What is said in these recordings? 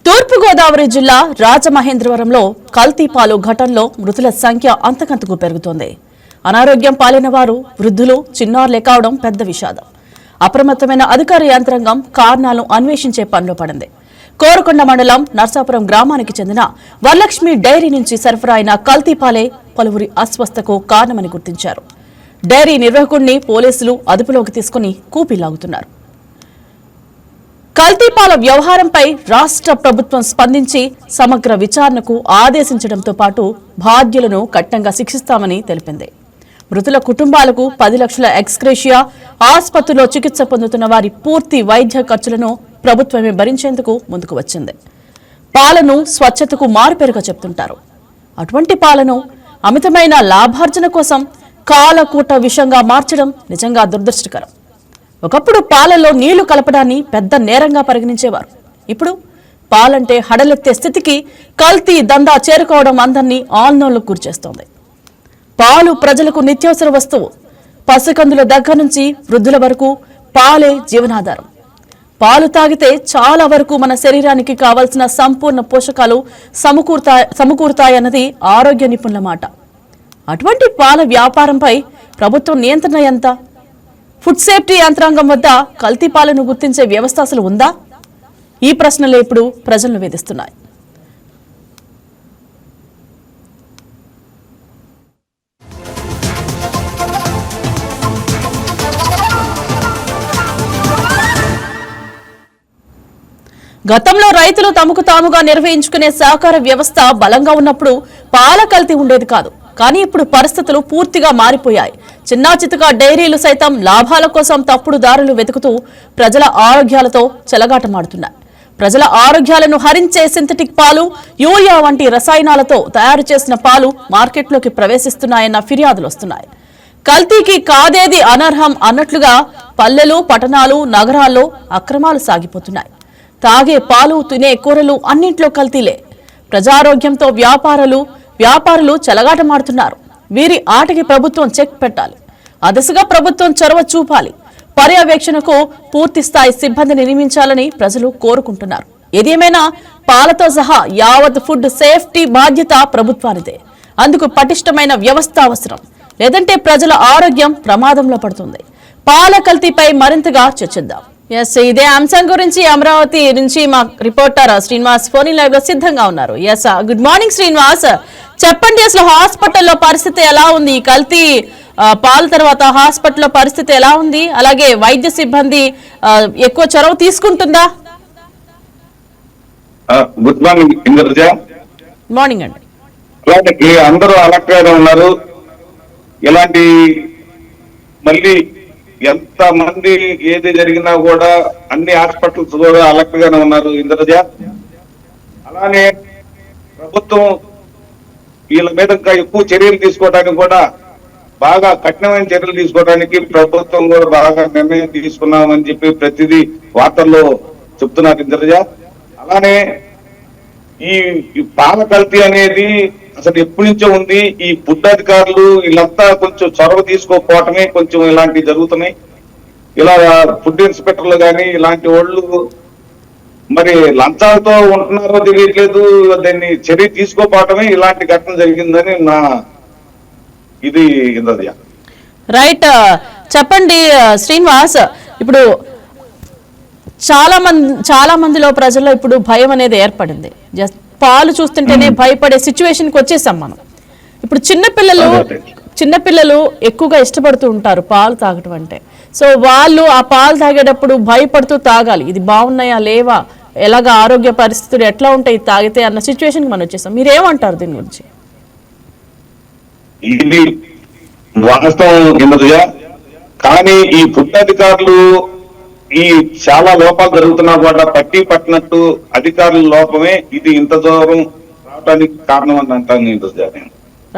తూర్పుగోదావరి జిల్లా రాజమహేంద్రవరంలో కల్తీ పాలు ఘటనలో మృతుల సంఖ్య అంతకంతకు పెరుగుతోంది. అనారోగ్యం పాలైన వారు వృద్ధులు, చిన్నారులే కావడం పెద్ద విషాదం. అప్రమత్తమైన అధికార యంత్రాంగం కారణాలను అన్వేషించే పనిలో పడింది. కోరుకొండ మండలం నర్సాపురం గ్రామానికి చెందిన వరలక్ష్మి డైరీ నుంచి సరఫరా అయిన కల్తీ పాలే పలువురి అస్వస్థకు కారణమని గుర్తించారు. డైరీ నిర్వాహకుడిని పోలీసులు అదుపులోకి తీసుకుని కూపీలాగుతున్నారు. కల్తీపాల వ్యవహారంపై రాష్ట్ర ప్రభుత్వం స్పందించి సమగ్ర విచారణకు ఆదేశించడంతో పాటు బాధ్యులను కఠినంగా శిక్షిస్తామని తెలిపింది. మృతుల కుటుంబాలకు 10 లక్షల ఎక్స్గ్రేషియా, ఆసుపత్రిలో చికిత్స పొందుతున్న వారి పూర్తి వైద్య ఖర్చులను ప్రభుత్వమే భరించేందుకు ముందుకు వచ్చింది. పాలను స్వచ్ఛతకు మారుపేరుగా చెప్తుంటారు. అటువంటి పాలను అమితమైన లాభార్జన కోసం కాలకూట విషంగా మార్చడం నిజంగా దురదృష్టకరం. ఒకప్పుడు పాలలో నీళ్లు కలపడాన్ని పెద్ద నేరంగా పరిగణించేవారు. ఇప్పుడు పాలంటే హడలెత్తే స్థితికి కల్తీ దందా చేరుకోవడం అందరినీ ఆందోళనకు గురిచేస్తోంది. పాలు ప్రజలకు నిత్యావసర వస్తువు. పసికందుల దగ్గర నుంచి వృద్ధుల వరకు పాలే జీవనాధారం. పాలు తాగితే చాలా వరకు మన శరీరానికి కావాల్సిన సంపూర్ణ పోషకాలు సమకూరుతాయన్నది ఆరోగ్య నిపుణుల మాట. అటువంటి పాల వ్యాపారంపై ప్రభుత్వం నియంత్రణ ఎంత? ఫుడ్ సేఫ్టీ యంత్రాంగం వద్ద కల్తీ పాలను గుర్తించే వ్యవస్థ అసలు ఉందా? ఈ ప్రశ్నలే ఇప్పుడు ప్రజలను వేధిస్తున్నాయి. గతంలో రైతులు తమకు తాముగా నిర్వహించుకునే సహకార వ్యవస్థ బలంగా ఉన్నప్పుడు పాల కల్తీ ఉండేది కాదు. కానీ ఇప్పుడు పరిస్థితులు పూర్తిగా మారిపోయాయి. చిన్నా చితకా డైరీలు సైతం లాభాల కోసం తప్పుడు దారులు వెతుకుతూ ప్రజల ఆరోగ్యాలతో చెలగాటమాడుతున్నాయి. ప్రజల ఆరోగ్యాలను హరించే సింథటిక్ పాలు, యూరియా వంటి రసాయనాలతో తయారు చేసిన పాలు మార్కెట్లోకి ప్రవేశిస్తున్నాయన్న ఫిర్యాదులు వస్తున్నాయి. కల్తీకి కాదేది అనర్హం అన్నట్లుగా పల్లెలు, పట్టణాలు, నగరాల్లో అక్రమాలు సాగిపోతున్నాయి. తాగే పాలు, తినే కూరలు అన్నింట్లో కల్తీలే. ప్రజారోగ్యంతో వ్యాపారులు చెలగాటమాడుతున్నారు. వీరి ఆటకి ప్రభుత్వం చెక్ పెట్టాలి. ఆ దిశగా ప్రభుత్వం చొరవ చూపాలి. పర్యవేక్షణకు పూర్తి స్థాయి సిబ్బందిని నియమించాలని ప్రజలు కోరుకుంటున్నారు. ఏదేమైనా పాలతో సహా యావత్ ఫుడ్ సేఫ్టీ బాధ్యత ప్రభుత్వానిదే. అందుకు పటిష్టమైన వ్యవస్థ అవసరం. లేదంటే ప్రజల ఆరోగ్యం ప్రమాదంలో పడుతుంది. పాల కల్తీపై మరింతగా చర్చిద్దాం. ఇదే అంశం గురించి అమరావతి నుంచి మా రిపోర్టర్ శ్రీనివాస్ ఫోన్ లైవ్ లో సిద్ధంగా ఉన్నారు. గుడ్ మార్నింగ్ శ్రీనివాస్, చెప్పండి అసలు హాస్పిటల్లో పరిస్థితి ఎలా ఉంది? కల్తీ పాల తర్వాత హాస్పిటల్లో పరిస్థితి ఎలా ఉంది? అలాగే వైద్య సిబ్బంది ఎక్కువ చొరవ తీసుకుంటుందా? Good morning Indraja. మార్నింగ్ అండి. అందరూ అలర్ట్గా ఉన్నారు. ఇలాంటి మళ్ళీ ఎంత మంది ఏది జరిగినా కూడా అన్ని హాస్పిటల్స్ కూడా అలర్ట్ గానే ఉన్నారు ఇంద్రజ. అలానే ప్రభుత్వం వీళ్ళ మీద ఇంకా ఎక్కువ చర్యలు తీసుకోవడానికి కూడా బాగా కఠినమైన చర్యలు తీసుకోవడానికి ప్రభుత్వం కూడా బాగా నిర్ణయం తీసుకున్నామని చెప్పి ప్రతిదీ వార్తల్లో చెప్తున్నారు ఇంద్రజ. అలానే ఈ పాల కల్తీ అనేది అసలు ఎప్పటి నుంచో ఉంది. ఈ ఫుడ్ అధికారులు వీళ్ళంతా కొంచెం చొరవ తీసుకోకపోవటమే కొంచెం ఇలాంటివి జరుగుతున్నాయి. ఇలా ఫుడ్ ఇన్స్పెక్టర్లు కానీ ఇలాంటి వాళ్ళు మరి లంచాలతో ఉంటున్నారో తెలియట్లేదు. దాన్ని చర్య తీసుకోపోవటమే ఇలాంటి ఘటన జరిగిందని నా ఇది ఇంద్రజ. రైట్, చెప్పండి శ్రీనివాస్. ఇప్పుడు చాలా మందిలో ప్రజల్లో ఇప్పుడు భయం అనేది ఏర్పడింది. పాలు చూస్తుంటేనే భయపడే సిచ్యువేషన్ కి వచ్చేసాం మనం. ఇప్పుడు చిన్నపిల్లలు ఎక్కువగా ఇష్టపడుతూ ఉంటారు పాలు తాగటం అంటే. సో వాళ్ళు ఆ పాలు తాగేటప్పుడు భయపడుతూ తాగాలి. ఇది బాగున్నాయా లేవా, ఎలాగ ఆరోగ్య పరిస్థితులు ఎట్లా ఉంటాయి తాగితే అన్న సిచ్యువేషన్ కి మనం వచ్చేసాం. మీరేమంటారు దీని గురించి? ఇది వాస్తవం కానీ ఈ ఫుడ్ అధికారులు ఈ చాలా లోపాలు జరుగుతున్నా కూడా పట్టినట్టు అధికారుల లోపమే ఇది ఇంత దూరం రావడానికి కారణం అని అంటాను.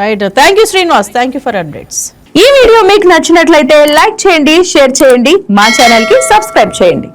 Right, thank you Srinivas, thank you for updates. ఈ వీడియో మీకు నచ్చినట్లయితే లైక్ చేయండి, షేర్ చేయండి, మా ఛానల్ కి సబ్స్క్రైబ్ చేయండి.